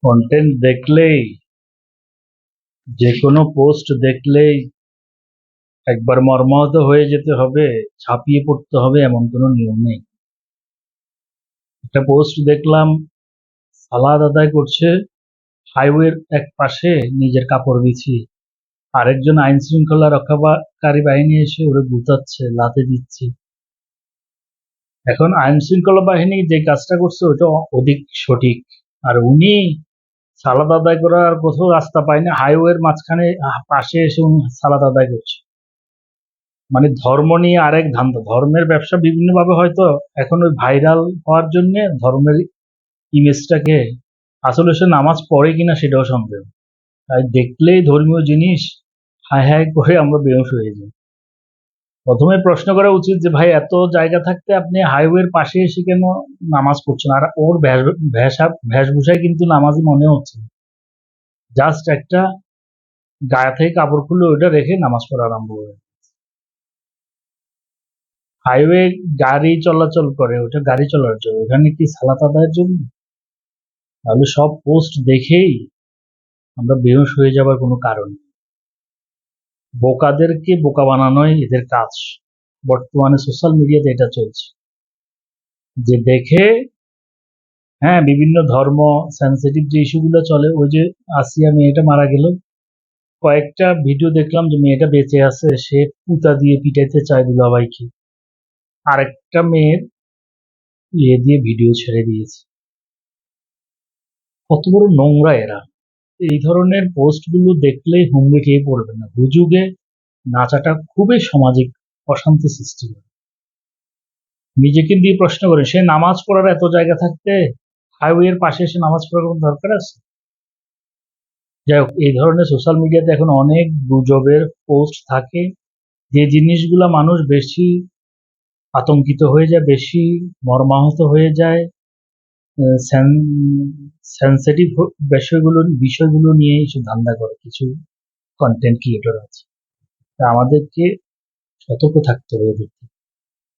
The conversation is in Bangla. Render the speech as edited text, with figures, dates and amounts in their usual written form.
কন্টেন্ট দেখলেই, যে কোনো পোস্ট দেখলেই একবার মর্মাহত হয়ে যেতে হবে, ছাপিয়ে পড়তে হবে এমন কোনো নিয়ম নেই। একটা পোস্ট দেখলাম, সালাদ আদায় করছে হাইওয়ের এক পাশে নিজের কাপড় বিছিয়ে, আরেকজন আইন শৃঙ্খলা রক্ষাকারী বাহিনী এসে ওরে গুতাচ্ছে, লাথি দিচ্ছে। এখন আইন শৃঙ্খলা বাহিনী যে কাজটা করছে ওটা অধিক সঠিক, আর উনি সালাদ আদায় করার কোথাও রাস্তা পায় না, হাইওয়ের মাঝখানে পাশে এসে উনি সালাদ আদায় করছে। মানে ধর্ম নিয়ে আরেক ধান্দা, ধর্মের ব্যবসা বিভিন্নভাবে হয়তো এখন ওই ভাইরাল হওয়ার জন্য ধর্মের ইমেজটাকে, আসলে সে নামাজ পড়ে কিনা সেটাও সন্দেহ। তাই দেখলেই ধর্মীয় জিনিস হাই হাই করে আমরা বেহুশ হয়ে যাই। প্রথমে প্রশ্ন করা উচিত যে ভাই, এত জায়গা থাকতে আপনি হাইওয়ের পাশে এসে কেন নামাজ পড়ছেন? আর ওর বেশভূষায় কিন্তু নামাজি মনে হচ্ছে না। জাস্ট একটা গায়ে থেকে কাপড় খুলে ওইটা রেখে নামাজ পড়া আরম্ভ করে। হাইওয়ে গাড়ি চলাচল করে, ওটা গাড়ি চলার জন্য, ওখানে কি সালাত আদায়ের জন্য? তাহলে সব পোস্ট দেখেই আমরা বেহুশ হয়ে যাবার কোনো কারণ নেই। বোকাদেরকে বোকা বানানোই এদের কাজ। বর্তমানে সোশ্যাল মিডিয়াতে এটা চলছে, যে দেখে, হ্যাঁ, বিভিন্ন ধর্ম সেন্সিটিভ যে ইস্যুগুলো চলে, ওই যে আসিয়া মেয়েটা মারা গেল, কয়েকটা ভিডিও দেখলাম যে মেয়েটা বেঁচে আছে, সে পুতা দিয়ে পিটাইতে চায় দুলাভাইকে, আরেকটা মেয়ের ইয়ে দিয়ে ভিডিও ছেড়ে দিয়েছে। কত বড় নোংরা এরা! এই ধরনের পোস্টগুলো দেখলেই হুমড়ি খেয়ে পড়বে না, হুজুগে নাচাটা খুবই সামাজিক অশান্তি সৃষ্টি করে। নিজেকে দিয়ে প্রশ্ন করে, সে নামাজ পড়ার এত জায়গা থাকতে হাইওয়ের পাশে এসে নামাজ পড়ার কোনো দরকার আছে? যাই হোক, এই ধরনের সোশ্যাল মিডিয়াতে এখন অনেক গুজবের পোস্ট থাকে, যে জিনিসগুলা মানুষ বেশি আতঙ্কিত হয়ে যায়, বেশি মর্মাহত হয়ে যায়, সেন্সিটিভ বিষয়গুলো নিয়ে এইসব ধান্দা করে কিছু কন্টেন্ট ক্রিয়েটর আছে। তা আমাদেরকে সতর্ক থাকতে হবে এদের থেকে।